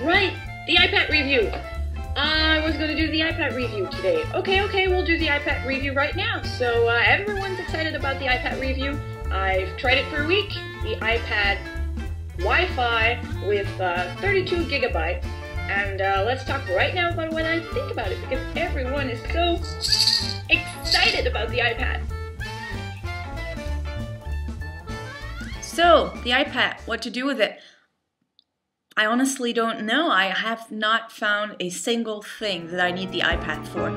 Right, the iPad review. I was going to do the iPad review today. Okay, we'll do the iPad review right now. So everyone's excited about the iPad review. I've tried it for a week. The iPad Wi-Fi with 32 gigabytes. And let's talk right now about what I think about it, because everyone is so excited about the iPad. So, the iPad, what to do with it? I honestly don't know. I have not found a single thing that I need the iPad for.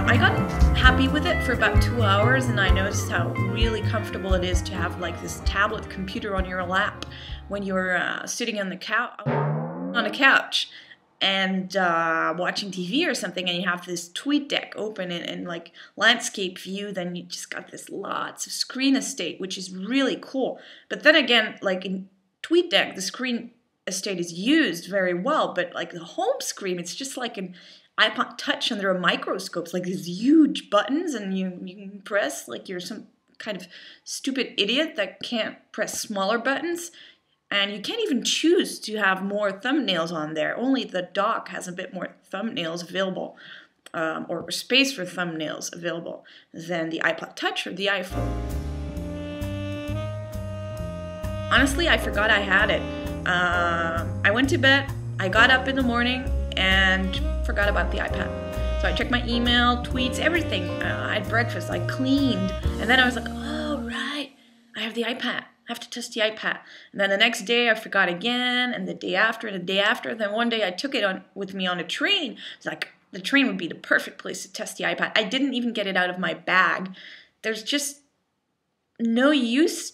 I got happy with it for about 2 hours, and I noticed how really comfortable it is to have like this tablet computer on your lap when you're sitting on a couch and watching TV or something, and you have this TweetDeck open in like landscape view. Then you just got this lots of screen estate, which is really cool. But then again, like in TweetDeck, the screen estate is used very well, but like the home screen, it's just like an iPod Touch, and there are microscopes, like these huge buttons, and you can press like you're some kind of stupid idiot that can't press smaller buttons. And you can't even choose to have more thumbnails on there. Only the dock has a bit more thumbnails available, or space for thumbnails available, than the iPod Touch or the iPhone. Honestly, I forgot I had it. I went to bed, I got up in the morning, and forgot about the iPad. So I checked my email, tweets, everything. I had breakfast, I cleaned, and then I was like, oh right, I have the iPad. I have to test the iPad. And then the next day I forgot again, and the day after, and the day after. Then one day I took it with me on a train. It's like, the train would be the perfect place to test the iPad. I didn't even get it out of my bag. There's just no use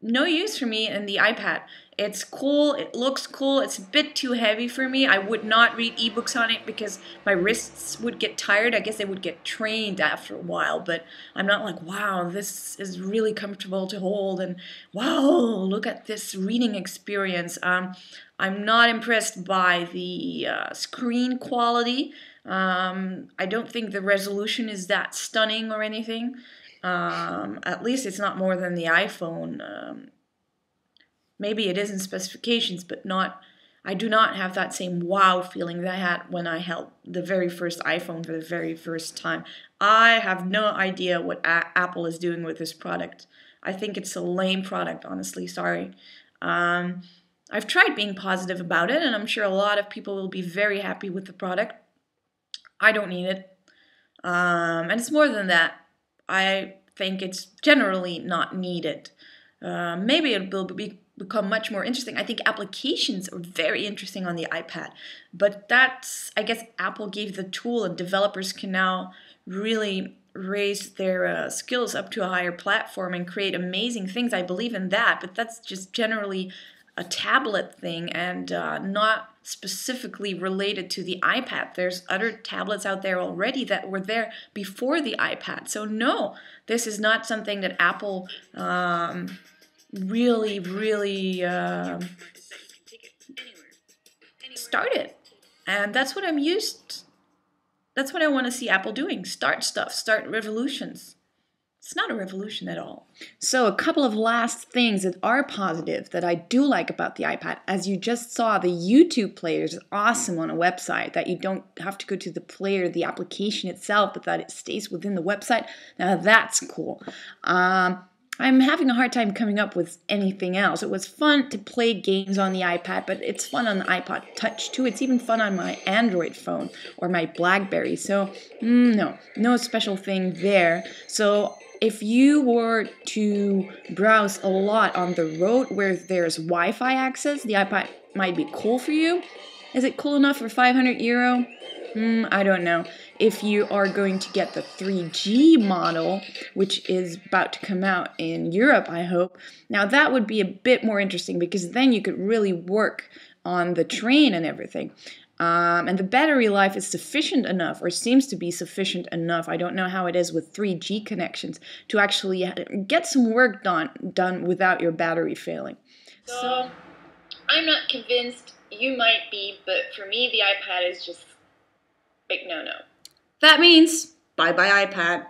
for me in the iPad. It's cool, it looks cool, it's a bit too heavy for me. I would not read ebooks on it because my wrists would get tired. I guess they would get trained after a while, but I'm not like, wow, this is really comfortable to hold, and wow, look at this reading experience. I'm not impressed by the screen quality. I don't think the resolution is that stunning or anything. At least it's not more than the iPhone. Maybe it is in specifications, but I do not have that same wow feeling that I had when I held the very first iPhone for the very first time. I have no idea what Apple is doing with this product. I think it's a lame product, honestly, sorry. I've tried being positive about it, and I'm sure a lot of people will be very happy with the product. I don't need it. And it's more than that. I think it's generally not needed. Maybe it will become much more interesting. I think applications are very interesting on the iPad, but that's, I guess Apple gave the tool, and developers can now really raise their skills up to a higher platform and create amazing things. I believe in that, but that's just generally a tablet thing and not specifically related to the iPad. There's other tablets out there already that were there before the iPad. So no, this is not something that Apple really started. And that's what I'm used. That's what I want to see Apple doing. Start stuff, start revolutions. It's not a revolution at all. So a couple of last things that are positive that I do like about the iPad. As you just saw, the YouTube player is awesome on a website, that you don't have to go to the player, the application itself, but that it stays within the website. Now that's cool. I'm having a hard time coming up with anything else. It was fun to play games on the iPad, but it's fun on the iPod Touch too. It's even fun on my Android phone or my BlackBerry. So no special thing there. So if you were to browse a lot on the road where there's Wi-Fi access, the iPad might be cool for you. Is it cool enough for €500? I don't know. if you are going to get the 3G model, which is about to come out in Europe, I hope, now that would be a bit more interesting because then you could really work on the train and everything. And the battery life is sufficient enough, or seems to be sufficient enough, I don't know how it is with 3G connections, to actually get some work done without your battery failing. So, I'm not convinced, you might be, but for me the iPad is just big no-no. That means bye-bye iPad.